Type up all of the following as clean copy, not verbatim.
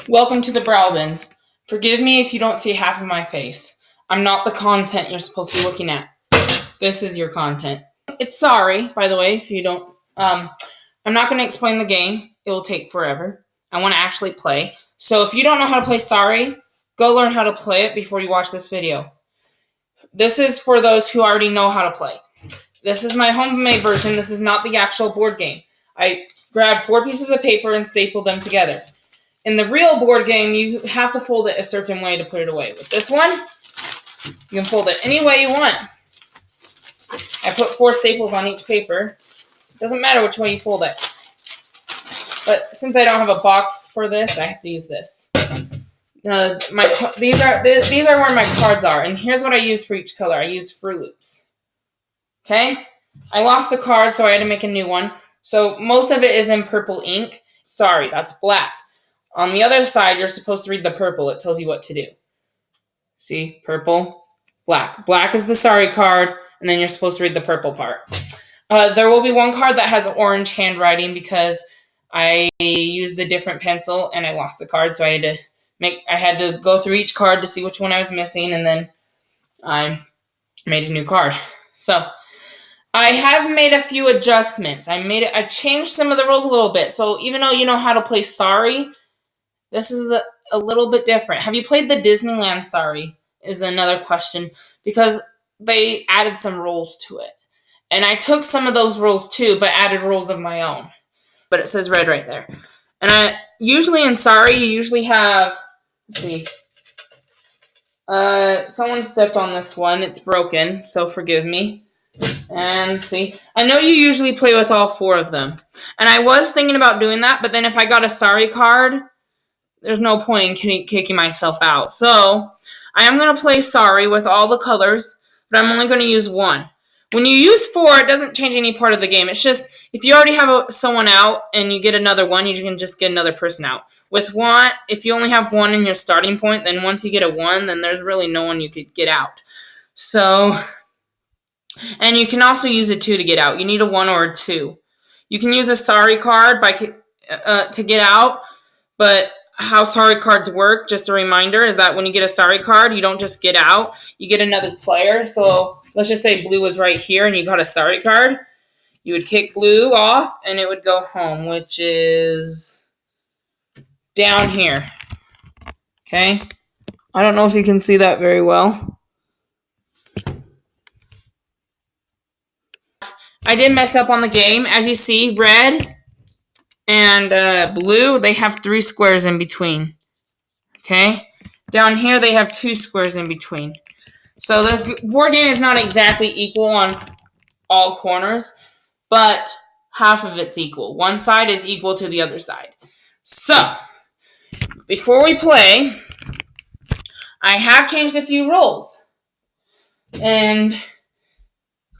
Welcome to the bradelbens. Forgive me if you don't see half of my face. I'm not the content you're supposed to be looking at. This is your content. It's sorry, by the way, if you don't. I'm not going to explain the game. It will take forever. I want to actually play. So if you don't know how to play sorry, go learn how to play it before you watch this video. This is for those who already know how to play. This is my homemade version. This is not the actual board game. I grabbed 4 pieces of paper and stapled them together. In the real board game, you have to fold it a certain way to put it away. With this one, you can fold it any way you want. I put 4 staples on each paper. Doesn't matter which way you fold it. But since I don't have a box for this, I have to use this. These are where my cards are, and here's what I use for each color. I use Fruit Loops. Okay? I lost the card, so I had to make a new one. So most of it is in purple ink. Sorry, that's black. On the other side, you're supposed to read the purple. It tells you what to do. See? Purple, black. Black is the sorry card, and then you're supposed to read the purple part. There will be one card that has orange handwriting because I used a different pencil and I lost the card, so I had to go through each card to see which one I was missing, and then I made a new card. So I have made a few adjustments. I changed some of the rules a little bit. So even though you know how to play sorry, this is a little bit different. Have you played the Disneyland Sorry? Is another question, because they added some rules to it. And I took some of those rules too, but added rules of my own. But it says red right there. And usually in Sorry, you usually have, let's see. Someone stepped on this one. It's broken, so forgive me. And see, I know you usually play with all 4 of them. And I was thinking about doing that, but then if I got a sorry card, there's no point in kicking myself out. So I am going to play sorry with all the colors, but I'm only going to use 1. When you use 4, it doesn't change any part of the game. It's just, if you already have someone out and you get another one, you can just get another person out. With 1, if you only have 1 in your starting point, then once you get a 1, then there's really no one you could get out. So, and you can also use a 2 to get out. You need a 1 or a 2. You can use a sorry card to get out, but how sorry cards work, just a reminder, is that when you get a sorry card, you don't just get out, you get another player. So let's just say blue was right here and you got a sorry card. You would kick blue off and it would go home, which is down here. Okay? I don't know if you can see that very well. I did mess up on the game. As you see, red and blue, they have 3 squares in between. Okay? Down here, they have 2 squares in between. So the board game is not exactly equal on all corners, but half of it's equal. One side is equal to the other side. So, before we play, I have changed a few rules. And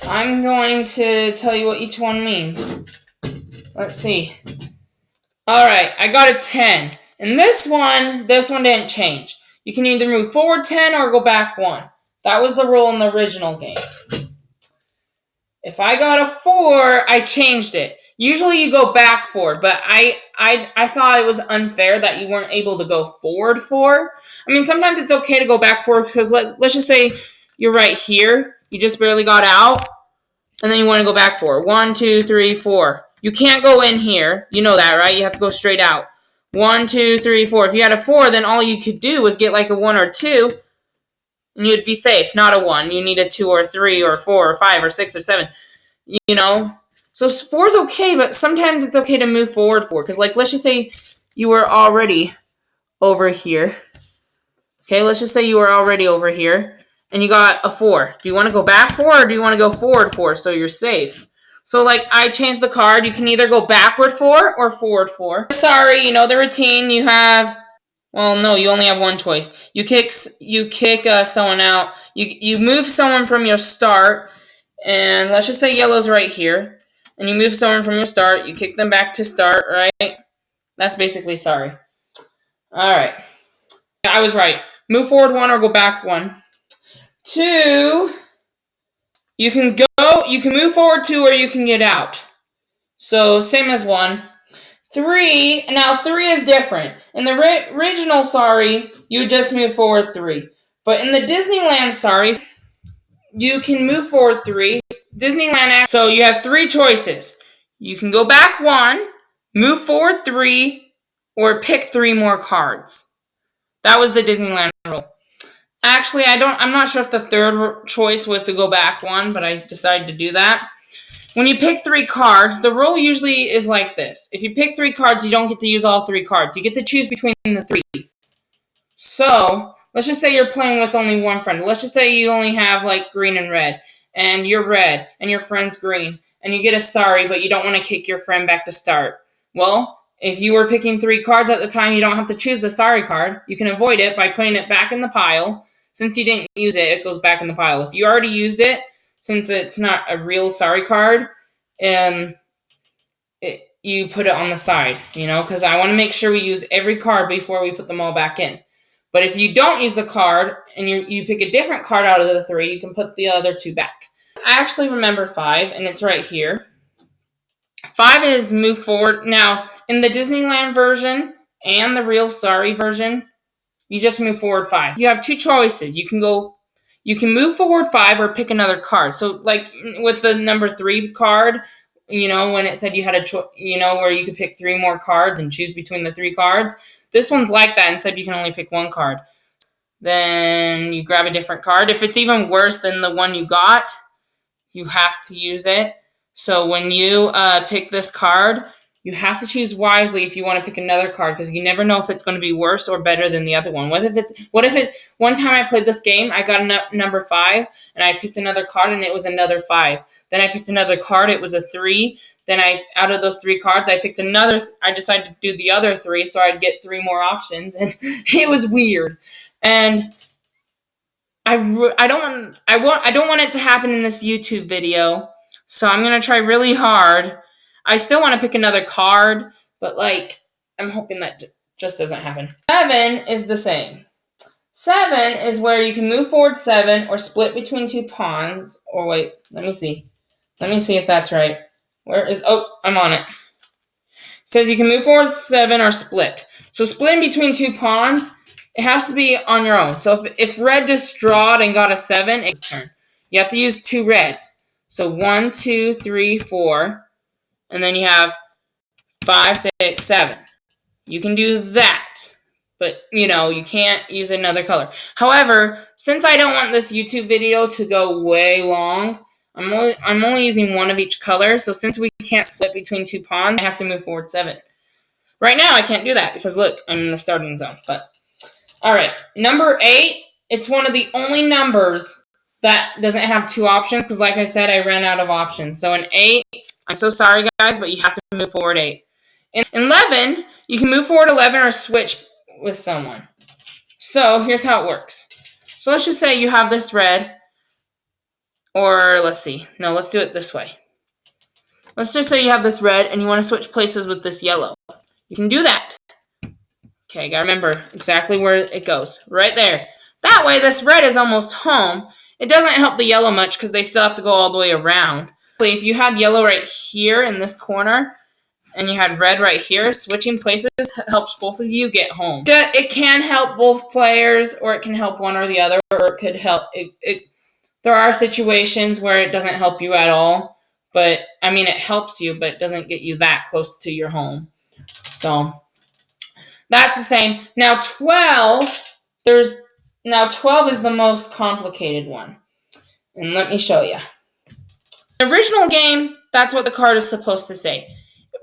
I'm going to tell you what each one means. Let's see. Alright, I got a 10. And this one didn't change. You can either move forward 10 or go back 1. That was the rule in the original game. If I got a 4, I changed it. Usually you go back 4, but I thought it was unfair that you weren't able to go forward 4. I mean, sometimes it's okay to go back 4 because let's just say you're right here. You just barely got out, and then you want to go back 4. 1, 2, 3, 4. You can't go in here. You know that, right? You have to go straight out. 1, 2, 3, 4. If you had a 4, then all you could do was get like a 1 or 2, and you'd be safe. Not a 1. You need a 2 or 3 or 4 or 5 or 6 or 7. You know? So 4 is okay, but sometimes it's okay to move forward 4. Because, like, let's just say you were already over here. Okay, let's just say you were already over here, and you got a 4. Do you want to go back 4, or do you want to go forward 4 so you're safe? So, like, I changed the card. You can either go backward 4 or forward 4. Sorry, you know the routine. You have... Well, no, you only have one choice. You kick someone out. You move someone from your start, and let's just say yellow's right here. And you move someone from your start. You kick them back to start, right? That's basically sorry. All right. I was right. Move forward 1 or go back 1. 2, you can move forward 2 or you can get out. So, same as 1. Now 3 is different. In the original Sorry, you would just move forward 3. But in the Disneyland Sorry, you can move forward 3. So you have 3 choices. You can go back 1, move forward 3, or pick 3 more cards. That was the Disneyland rule. Actually, I'm not sure if the third choice was to go back 1, but I decided to do that. When you pick 3 cards, the rule usually is like this. If you pick 3 cards, you don't get to use all 3 cards. You get to choose between the 3. So, let's just say you're playing with only one friend. Let's just say you only have like green and red, and you're red, and your friend's green, and you get a Sorry, but you don't want to kick your friend back to start. Well, if you were picking 3 cards at the time, you don't have to choose the Sorry card. You can avoid it by putting it back in the pile. Since you didn't use it, it goes back in the pile. If you already used it, since it's not a real Sorry card, you put it on the side, because I want to make sure we use every card before we put them all back in. But if you don't use the card and you pick a different card out of the 3, you can put the other 2 back. I actually remember 5, and it's right here. 5 is move forward. Now, in the Disneyland version and the real Sorry version, you just move forward 5. You have 2 choices. You can move forward 5 or pick another card. So, like with the number 3 card, when it said you had where you could pick 3 more cards and choose between the 3 cards. This one's like that and said you can only pick 1 card. Then you grab a different card. If it's even worse than the one you got, you have to use it. So when you pick this card, you have to choose wisely if you want to pick another card, because you never know if it's going to be worse or better than the other one. What if one time I played this game, I got a number 5, and I picked another card, and it was another 5. Then I picked another card, it was a 3. Then out of those 3 cards, I picked another. I decided to do the other 3, so I'd get 3 more options, and it was weird. And I don't want it to happen in this YouTube video, so I'm gonna try really hard. I still want to pick another card, but I'm hoping that just doesn't happen. 7 is the same. 7 is where you can move forward 7 or split between 2 pawns. Or wait, let me see. Let me see if that's right. I'm on it. It says you can move forward 7 or split. So splitting between 2 pawns, it has to be on your own. So if red just drawed and got a 7, it's turn. You have to use 2 reds. So 1, 2, 3, 4. And then you have 5, 6, 7. You can do that. But, you can't use another color. However, since I don't want this YouTube video to go way long, I'm only using 1 of each color. So since we can't split between 2 pawns, I have to move forward 7. Right now, I can't do that because, look, I'm in the starting zone. But, all right, number 8, it's one of the only numbers that doesn't have 2 options because, like I said, I ran out of options. So in 8, I'm so sorry, guys, but you have to move forward 8. In 11, you can move forward 11 or switch with someone. So here's how it works. So let's just say you have this red, or let's see. No, let's do it this way. Let's just say you have this red and you want to switch places with this yellow. You can do that. Okay, gotta remember exactly where it goes. Right there. That way, this red is almost home. It doesn't help the yellow much because they still have to go all the way around. If you had yellow right here in this corner, and you had red right here, switching places helps both of you get home. It can help both players, or it can help one or the other, or it could help. There are situations where it doesn't help you at all, but, it helps you, but it doesn't get you that close to your home. So, that's the same. Now, 12 is the most complicated one. And let me show you. The original game, that's what the card is supposed to say.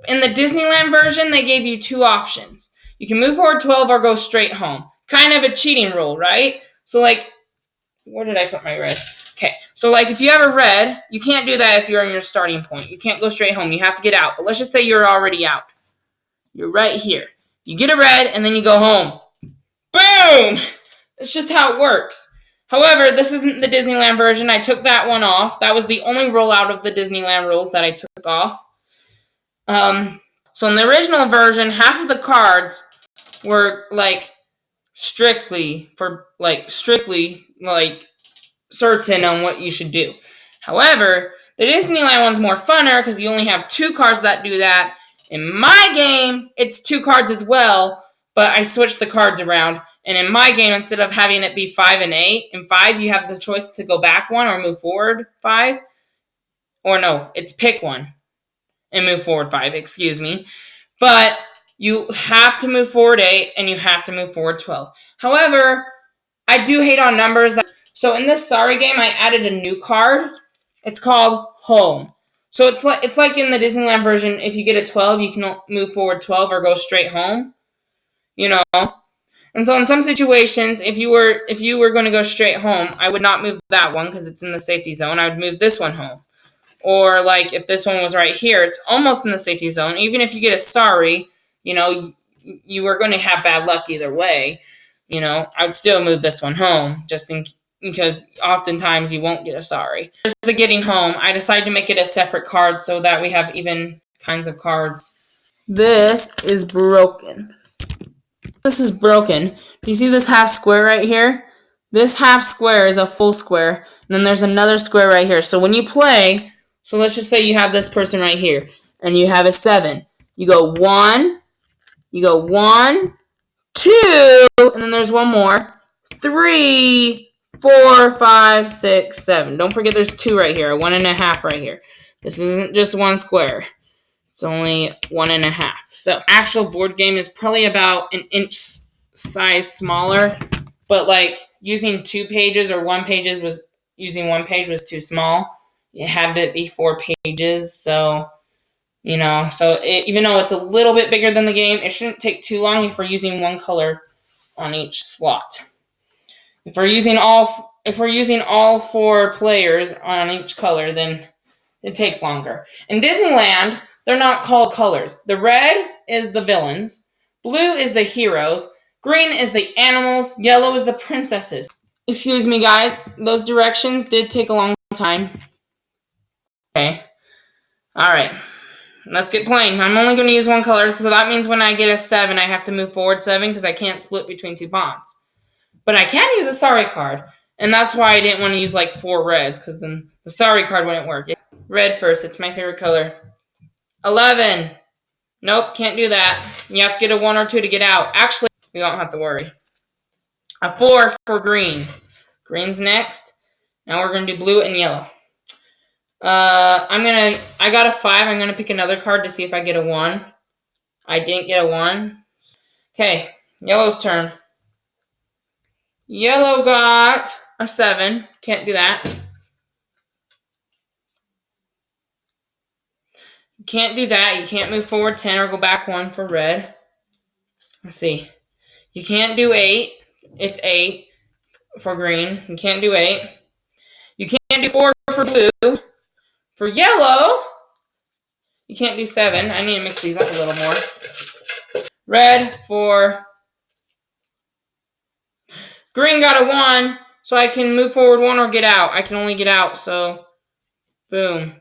In the Disneyland version, they gave you 2 options. You can move forward 12 or go straight home. Kind of a cheating rule, right? So, where did I put my red? Okay, so, if you have a red, you can't do that if you're in your starting point. You can't go straight home. You have to get out. But let's just say you're already out. You're right here. You get a red, and then you go home. Boom! That's just how it works. However, this isn't the Disneyland version. I took that one off. That was the only rule out of the Disneyland rules that I took off. So in the original version, half of the cards were strictly certain on what you should do. However, the Disneyland one's more funner because you only have 2 cards that do that In my game, it's 2 cards as well, but I switched the cards around. And in my game, instead of having it be 5 and 8, in 5 you have the choice to go back 1 or move forward 5. Or no, it's pick 1 and move forward 5, excuse me. But you have to move forward 8 and you have to move forward 12. However, I do hate on numbers. So in this Sorry game, I added a new card. It's called Home. So it's like in the Disneyland version, if you get a 12, you can move forward 12 or go straight home. You know? And so in some situations, if you were going to go straight home, I would not move that one because it's in the safety zone. I would move this one home. Or like if this one was right here, it's almost in the safety zone. Even if you get a Sorry, you are going to have bad luck either way. I would still move this one home because oftentimes you won't get a Sorry. Here's the getting home. I decided to make it a separate card so that we have even kinds of cards. This is broken. This is broken. Do you see this half square right here? This half square is a full square. And then there's another square right here. So when you play, so let's just say you have this person right here. And you have a 7. You go 1, 2, and then there's one more. 3, 4, 5, 6, 7. Don't forget there's 2 right here. A 1.5 right here. This isn't just one square. It's only 1.5. So actual board game is probably about an inch size smaller. But like using 2 pages or 1 page was too small. It had to be 4 pages. So, even though it's a little bit bigger than the game, it shouldn't take too long if we're using one color on each slot. If we're using all 4 players on each color, then it takes longer. In Disneyland, they're not called colors. The red is the villains, blue is the heroes, green is the animals, yellow is the princesses. Excuse me, guys. Those directions did take a long time. Okay. Alright. Let's get playing. I'm only going to use one color, so that means when I get a 7, I have to move forward 7 because I can't split between 2 pawns. But I can use a Sorry card, and that's why I didn't want to use like 4 reds because then the Sorry card wouldn't work. Red first. It's my favorite color. 11. Nope, can't do that. You have to get a 1 or 2 to get out. Actually, we don't have to worry. A 4 for green. Green's next. Now we're going to do blue and yellow. I got a 5. I'm going to pick another card to see if I get a 1. I didn't get a 1. Okay, yellow's turn. Yellow got a 7. Can't do that. You can't do that. You can't move forward 10 or go back 1 for red. Let's see. You can't do 8. It's 8 for green. You can't do 8. You can't do 4 for blue. For yellow, you can't do 7. I need to mix these up a little more. Red for green got a 1, so I can move forward 1 or get out. I can only get out, so boom.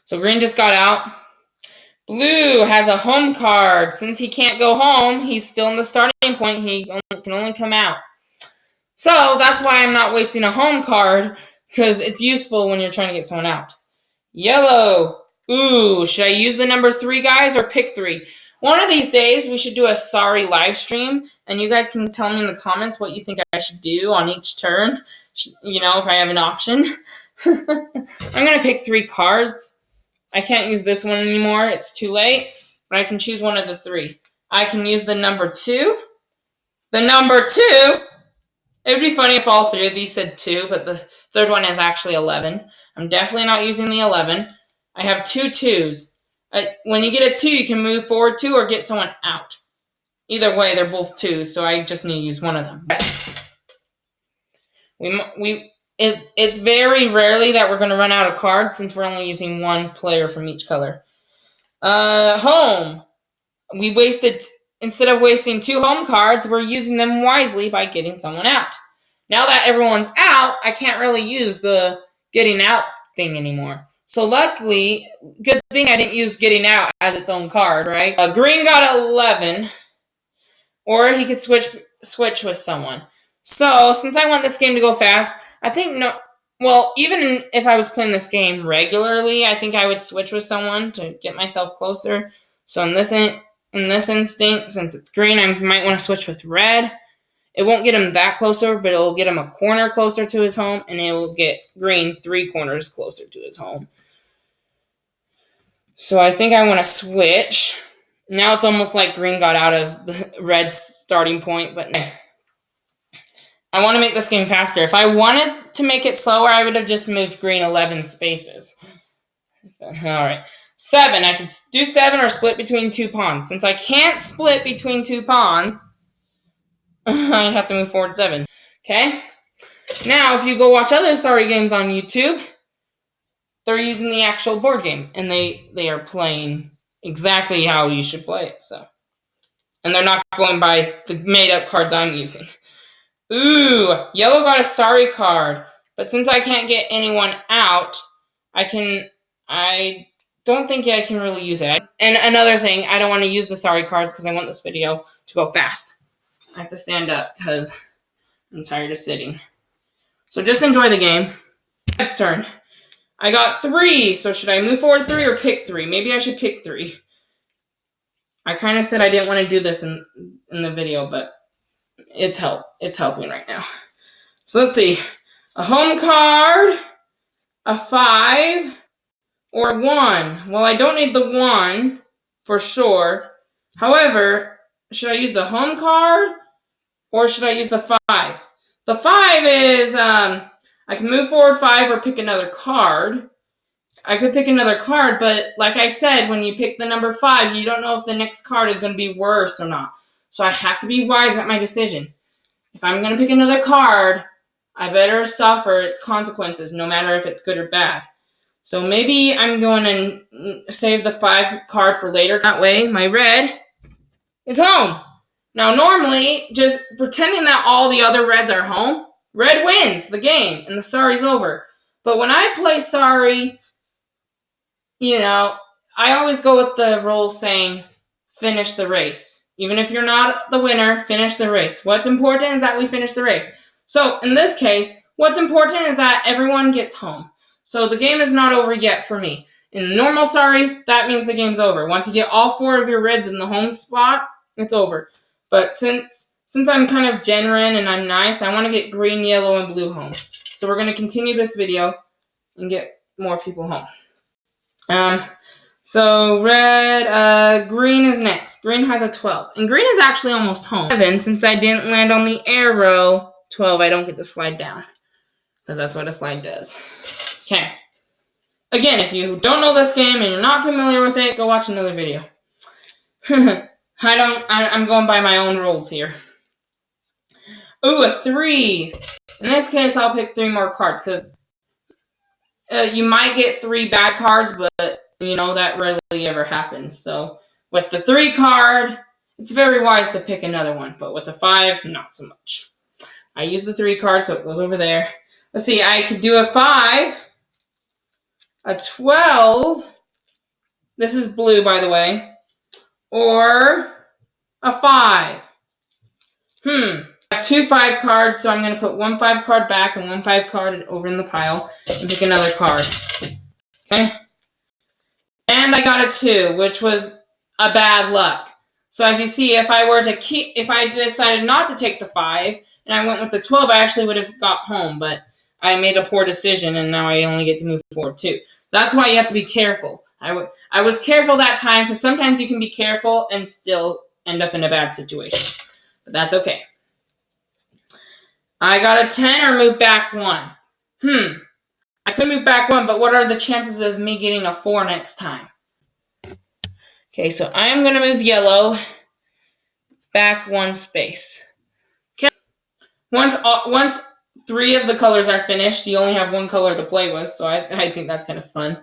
So green just got out. Blue has a home card. Since he can't go home, he's still in the starting point. He can only come out. So that's why I'm not wasting a home card, because it's useful when you're trying to get someone out. Yellow. Ooh, should I use the number 3, guys, or pick 3? One of these days, we should do a Sorry live stream, and you guys can tell me in the comments what you think I should do on each turn, if I have an option. I'm going to pick 3 cards. I can't use this one anymore. It's too late, but I can choose one of the 3. I can use the number 2. The number 2! It would be funny if all 3 of these said 2, but the third one is actually 11. I'm definitely not using the 11. I have 2 2s. When you get a 2, you can move forward 2 or get someone out. Either way, they're both 2s, so I just need to use one of them. It's very rarely that we're going to run out of cards since we're only using 1 player from each color. Home. Instead of wasting 2 home cards, we're using them wisely by getting someone out. Now that everyone's out, I can't really use the getting out thing anymore. So luckily, good thing I didn't use getting out as its own card, right? Green got 11, or he could switch with someone. So since I want this game to go fast, I think Well, even if I was playing this game regularly, I think I would switch with someone to get myself closer. So in this instant, since it's green, I might want to switch with red. It won't get him that closer, but it'll get him a corner closer to his home, and it will get green 3 corners closer to his home. So I think I want to switch. Now it's almost like green got out of the red's starting point, but no. I want to make this game faster. If I wanted to make it slower, I would have just moved green 11 spaces. All right. 7. I could do 7 or split between 2 pawns. Since I can't split between 2 pawns, I have to move forward 7. Okay? Now, if you go watch other Sorry games on YouTube, they're using the actual board game, and they are playing exactly how you should play it. So, and they're not going by the made-up cards I'm using. Ooh, yellow got a Sorry card, but since I can't get anyone out, I don't think I can really use it. And another thing, I don't want to use the Sorry cards because I want this video to go fast. I have to stand up because I'm tired of sitting. So just enjoy the game. Red's turn. I got 3, so should I move forward 3 or pick 3? Maybe I should pick 3. I kind of said I didn't want to do this in the video, but it's helping right now. So let's see. A home card, a 5, or a 1. Well, I don't need the 1 for sure. However, should I use the home card or should I use the 5? The 5 is I can move forward 5 or pick another card. I could pick another card, but like I said, when you pick the number 5, you don't know if the next card is going to be worse or not. So I have to be wise at my decision. If I'm going to pick another card, I better suffer its consequences, no matter if it's good or bad. So maybe I'm going to save the 5 card for later. That way, my red is home. Now, normally, just pretending that all the other reds are home, red wins the game, and the Sorry's over. But when I play Sorry, I always go with the rules saying, finish the race. Even if you're not the winner, finish the race. What's important is that we finish the race. So, in this case, what's important is that everyone gets home. So, the game is not over yet for me. In normal Sorry, that means the game's over. Once you get all 4 of your reds in the home spot, it's over. But since I'm kind of genuine and I'm nice, I want to get green, yellow, and blue home. So, we're going to continue this video and get more people home. So green is next. Green has a 12. And green is actually almost home. 7, since I didn't land on the arrow. 12, I don't get to slide down. Because that's what a slide does. Okay. Again, if you don't know this game and you're not familiar with it, go watch another video. I'm going by my own rules here. Ooh, a 3. In this case, I'll pick 3 more cards, because you might get 3 bad cards, but that rarely ever happens. So with the 3 card, it's very wise to pick another one. But with a 5, not so much. I use the 3 card, so it goes over there. Let's see, I could do a 5, a 12. This is blue, by the way. Or a 5. I have 2 5 cards, so I'm going to put 1 5 card back and 1 5 card over in the pile and pick another card. Okay? And I got a 2, which was a bad luck. So as you see, if I decided not to take the 5 and I went with the 12, I actually would have got home, but I made a poor decision and now I only get to move forward 2. That's why you have to be careful. I was careful that time, because sometimes you can be careful and still end up in a bad situation. But that's okay. I got a 10 or move back 1. I could move back 1, but what are the chances of me getting a 4 next time? Okay, so I am going to move yellow back 1 space. Okay. Once 3 of the colors are finished, you only have 1 color to play with, so I think that's kind of fun.